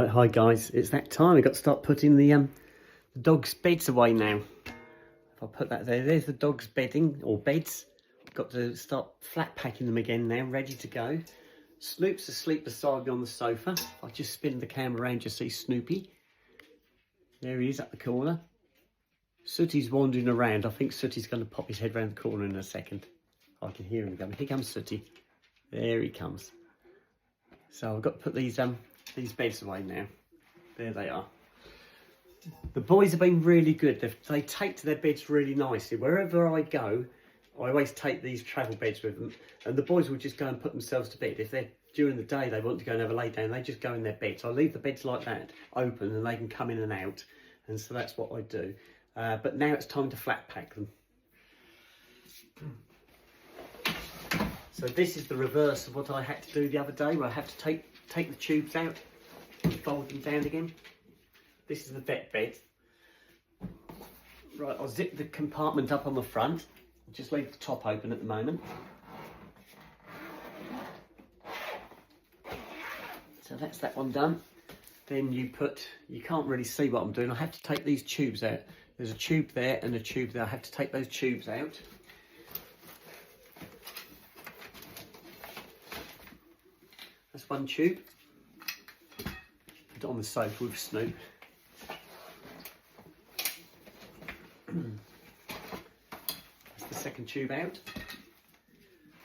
Right, hi guys, it's that time. I've got to start putting the dogs' beds away now. If I put that there, there's the dogs' bedding or beds. Got to start flat packing them again now, ready to go. Snoop's asleep beside me on the sofa. I'll just spin the camera around to see Snoopy. There he is at the corner. Sooty's wandering around. I think Sooty's going to pop his head around the corner in a second. I can hear him going. Here comes Sooty. There he comes. So I've got to put these beds away now. There they are. The boys have been really good. They take to their beds really nicely. Wherever I go, I always take these travel beds with them, and the boys will just go and put themselves to bed. If they're during the day they want to go and have a lay down, they just go in their beds. I leave the beds like that open and they can come in and out, and so that's what I do. But now it's time to flat pack them. So this is the reverse of what I had to do the other day, where I have to take the tubes out and fold them down again. This is the vet bed. Right, I'll zip the compartment up on the front. Just leave the top open at the moment. So that's that one done. Then you can't really see what I'm doing. I have to take these tubes out. There's a tube there and a tube there. I have to take those tubes out. That's one tube. Put it on the sofa with Snoop. That's the second tube out.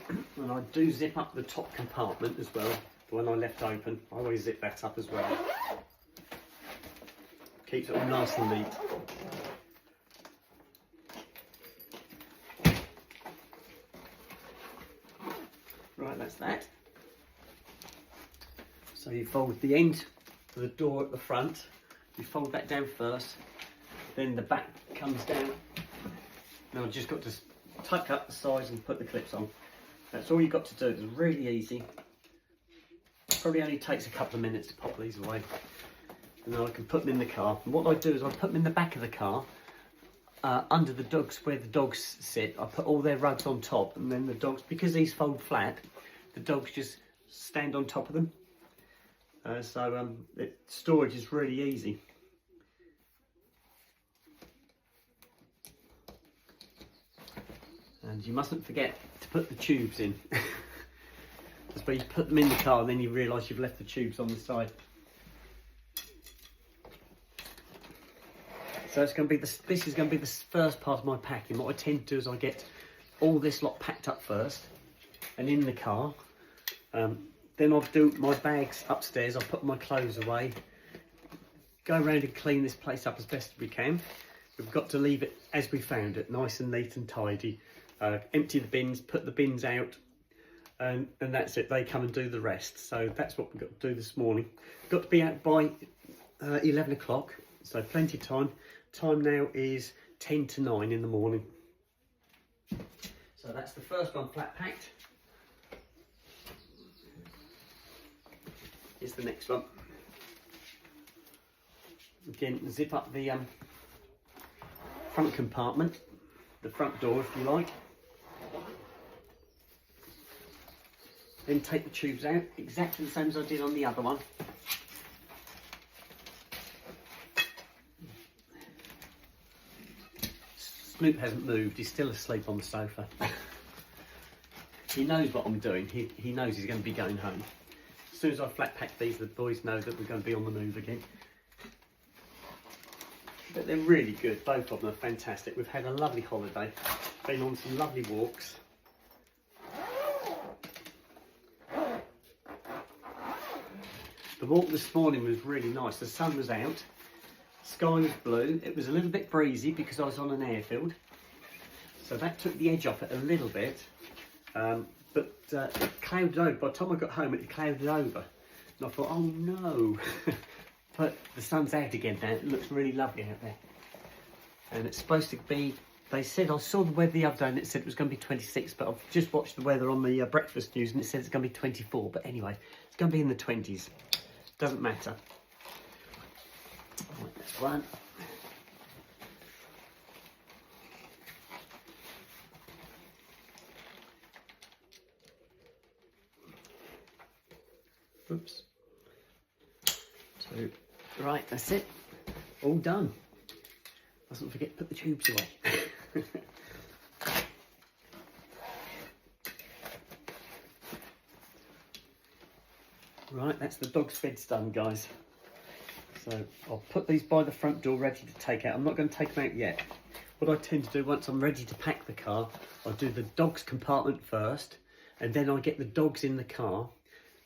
And I do zip up the top compartment as well. The one I left open, I always zip that up as well. Keeps it all nice and neat. Right, that's that. So you fold the end of the door at the front. You fold that down first. Then the back comes down. Now I've just got to tuck up the sides and put the clips on. That's all you've got to do. It's really easy. Probably only takes a couple of minutes to pop these away. And then I can put them in the car. And what I do is I put them in the back of the car, under the dogs, where the dogs sit. I put all their rugs on top, and then the dogs, because these fold flat, the dogs just stand on top of them. Storage is really easy. And you mustn't forget to put the tubes in. That's where you put them in the car and then you realise you've left the tubes on the side. So it's going to be this is going to be the first part of my packing. What I tend to do is I get all this lot packed up first and in the car. Then I'll do my bags upstairs. I'll put my clothes away. Go around and clean this place up as best as we can. We've got to leave it as we found it, nice and neat and tidy. Empty the bins, put the bins out, and that's it. They come and do the rest. So that's what we've got to do this morning. Got to be out by 11 o'clock, so plenty of time. Time now is 10 to 9 in the morning. So that's the first one flat packed. Here's the next one. Again, zip up the front compartment, the front door if you like. Then take the tubes out, exactly the same as I did on the other one. Snoop hasn't moved, he's still asleep on the sofa. He knows what I'm doing, he knows he's going to be going home. As soon as I flat pack these, the boys know that we're going to be on the move again. But they're really good, both of them are fantastic. We've had a lovely holiday, been on some lovely walks. The walk this morning was really nice. The sun was out, sky was blue. It was a little bit breezy because I was on an airfield, so that took the edge off it a little bit. But it clouded over. By the time I got home, it clouded over, and I thought, oh no. But the sun's out again now. It looks really lovely out there, and it's supposed to be. They said, I saw the weather the other day and it said it was going to be 26, but I've just watched the weather on the breakfast news and it said it's going to be 24. But anyway, it's going to be in the 20s. Doesn't matter. Right, that's one. Oops. So, right, that's it. All done. Mustn't forget to put the tubes away. Right, that's the dog's beds done, guys. So I'll put these by the front door ready to take out. I'm not going to take them out yet. What I tend to do once I'm ready to pack the car, I'll do the dog's compartment first, and then I get the dogs in the car,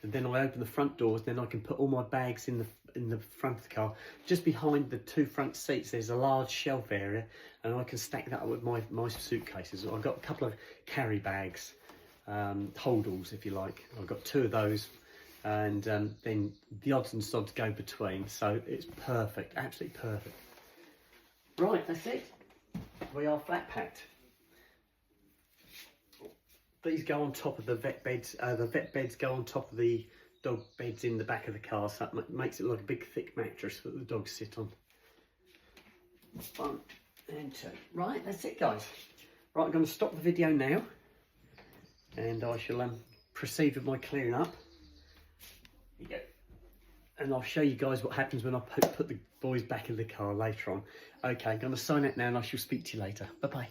and then I open the front doors, then I can put all my bags in the front of the car. Just behind the two front seats there's a large shelf area, and I can stack that up with my suitcases. I've got a couple of carry bags, holdalls if you like. I've got 2 of those, and then the odds and sods go between, so it's perfect, absolutely perfect. Right, that's it. We are flat packed. These go on top of the vet beds. The vet beds go on top of the dog beds in the back of the car, so that makes it like a big thick mattress that the dogs sit on. 1 and 2. Right, that's it, guys. Right, I'm going to stop the video now, and I shall proceed with my clearing up. Here you go. And I'll show you guys what happens when I put the boys back in the car later on. Okay, I'm going to sign out now, and I shall speak to you later. Bye-bye.